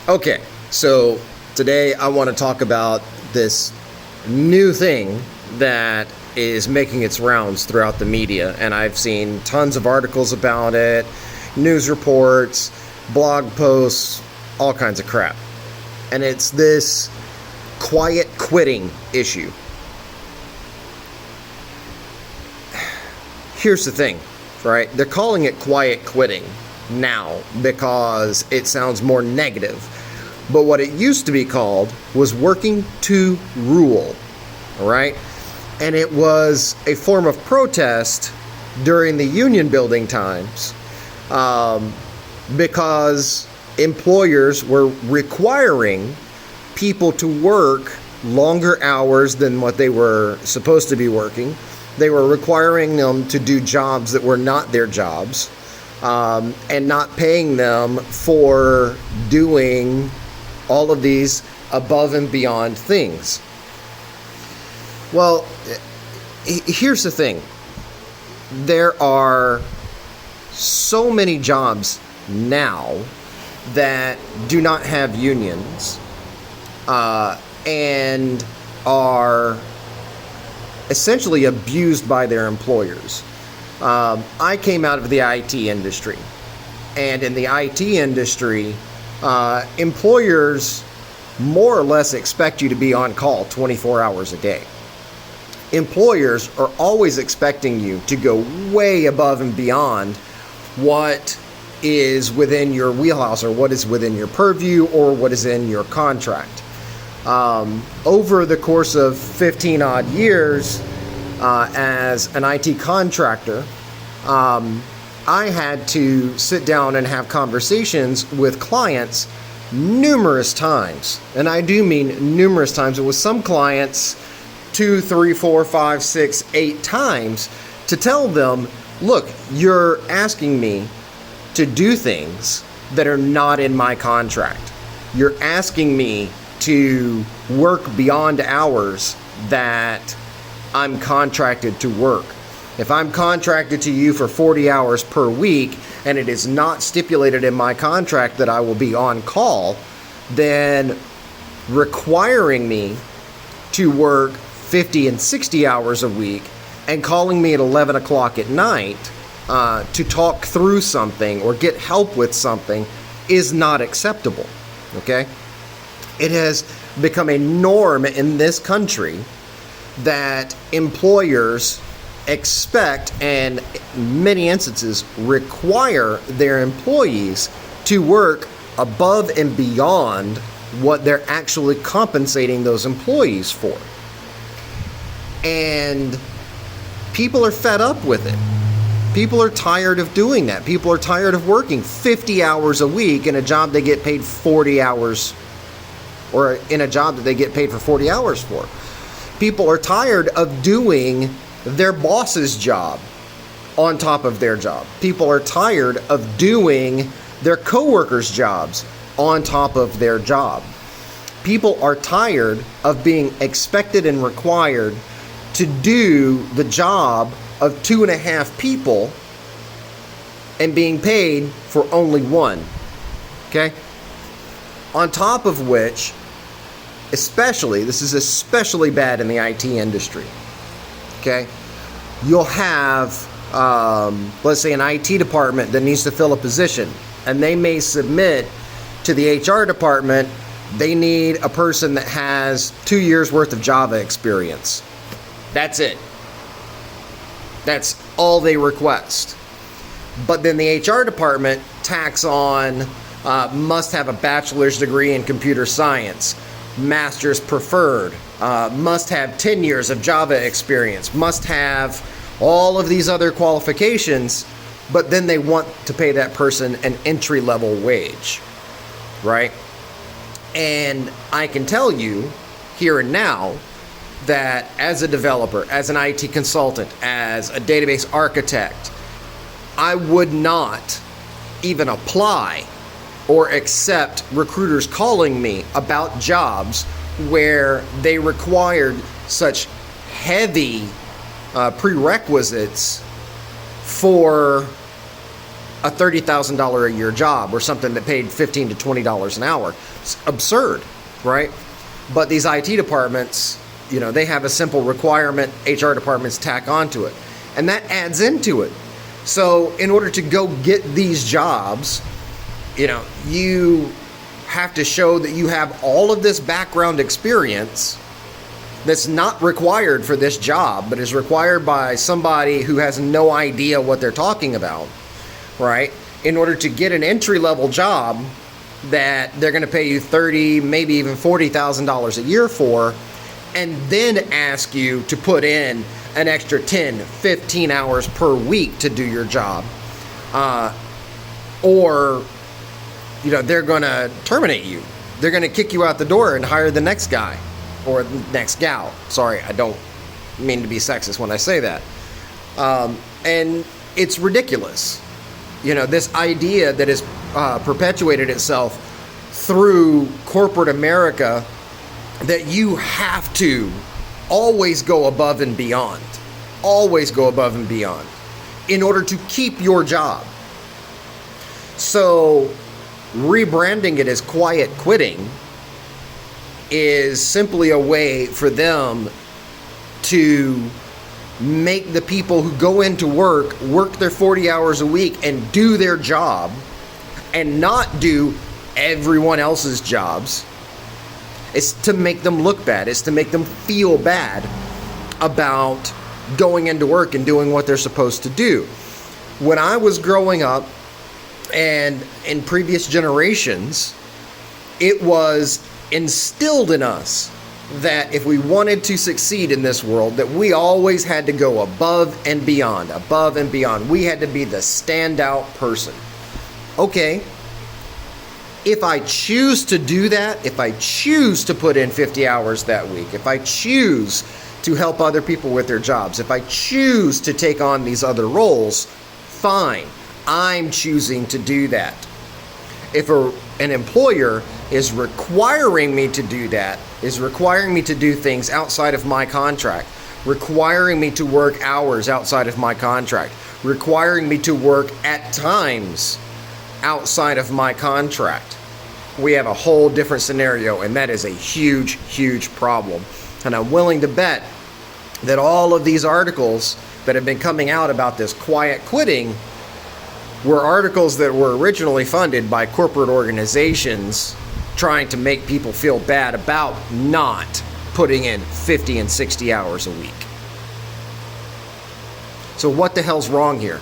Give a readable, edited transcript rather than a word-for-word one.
Okay, so today I want to talk about this new thing that is making its rounds throughout the media, and I've seen tons of articles about it, news reports, blog posts, all kinds of crap. And it's this quiet quitting issue. Here's the thing, right? They're calling it quiet quitting now because it sounds more negative. But what it used to be called was working to rule, all right? And it was a form of protest during the union building times because employers were requiring people to work longer hours than what they were supposed to be working. They were requiring them to do jobs that were not their jobs, and not paying them for doing all of these above and beyond things. Well, here's the thing. There are so many jobs now that do not have unions and are essentially abused by their employers. I came out of the IT industry, and in the IT industry, employers more or less expect you to be on call 24 hours a day. Employers are always expecting you to go way above and beyond what is within your wheelhouse, or what is within your purview, or what is in your contract. Over the course of 15 odd years as an IT contractor, I had to sit down and have conversations with clients numerous times. And I do mean numerous times. With some clients 2, 3, 4, 5, 6, 8 times to tell them, look, you're asking me to do things that are not in my contract. You're asking me to work beyond hours that I'm contracted to work. If I'm contracted to you for 40 hours per week and it is not stipulated in my contract that I will be on call, then requiring me to work 50 and 60 hours a week and calling me at 11 o'clock at night to talk through something or get help with something is not acceptable, okay? It has become a norm in this country that employers expect, and in many instances require, their employees to work above and beyond what they're actually compensating those employees for. And people are fed up with it. People are tired of doing that. People are tired of working 50 hours a week in a job they get paid 40 hours, or in a job that they get paid for 40 hours for. People are tired of doing their boss's job on top of their job. People are tired of doing their coworkers' jobs on top of their job. People are tired of being expected and required to do the job of 2.5 people and being paid for only one. Okay? On top of which, this is especially bad in the IT industry. Okay? You'll have, let's say, an IT department that needs to fill a position, and they may submit to the HR department, they need a person that has 2 years worth of Java experience. That's it. That's all they request. But then the HR department tacks on, must have a bachelor's degree in computer science, master's preferred, must have 10 years of Java experience, must have all of these other qualifications, but then they want to pay that person an entry-level wage, right? And I can tell you here and now that as a developer, as an IT consultant, as a database architect, I would not even apply or accept recruiters calling me about jobs where they required such heavy prerequisites for a $30,000 a year job or something that paid $15 to $20 an hour. It's absurd, right? But these IT departments, they have a simple requirement HR departments tack onto it, and that adds into it. So in order to go get these jobs, you have to show that you have all of this background experience that's not required for this job, but is required by somebody who has no idea what they're talking about, right? In order to get an entry-level job that they're going to pay you $30,000, maybe even $40,000 a year for, and then ask you to put in an extra 10, 15 hours per week to do your job. Or they're going to terminate you. They're going to kick you out the door and hire the next guy or the next gal. Sorry, I don't mean to be sexist when I say that. And it's ridiculous. This idea that has perpetuated itself through corporate America, that you have to always go above and beyond, in order to keep your job. So rebranding it as quiet quitting is simply a way for them to make the people who go into work their 40 hours a week and do their job and not do everyone else's jobs. It's to make them look bad. It's to make them feel bad about going into work and doing what they're supposed to do. When I was growing up, and in previous generations, it was instilled in us that if we wanted to succeed in this world, that we always had to go above and beyond. We had to be the standout person. Okay, if I choose to do that, if I choose to put in 50 hours that week, if I choose to help other people with their jobs, if I choose to take on these other roles, fine. I'm choosing to do that. If an employer is requiring me to do that, is requiring me to do things outside of my contract, requiring me to work hours outside of my contract, requiring me to work at times outside of my contract, we have a whole different scenario, and that is a huge, huge problem. And I'm willing to bet that all of these articles that have been coming out about this quiet quitting were articles that were originally funded by corporate organizations trying to make people feel bad about not putting in 50 and 60 hours a week. So what the hell's wrong here?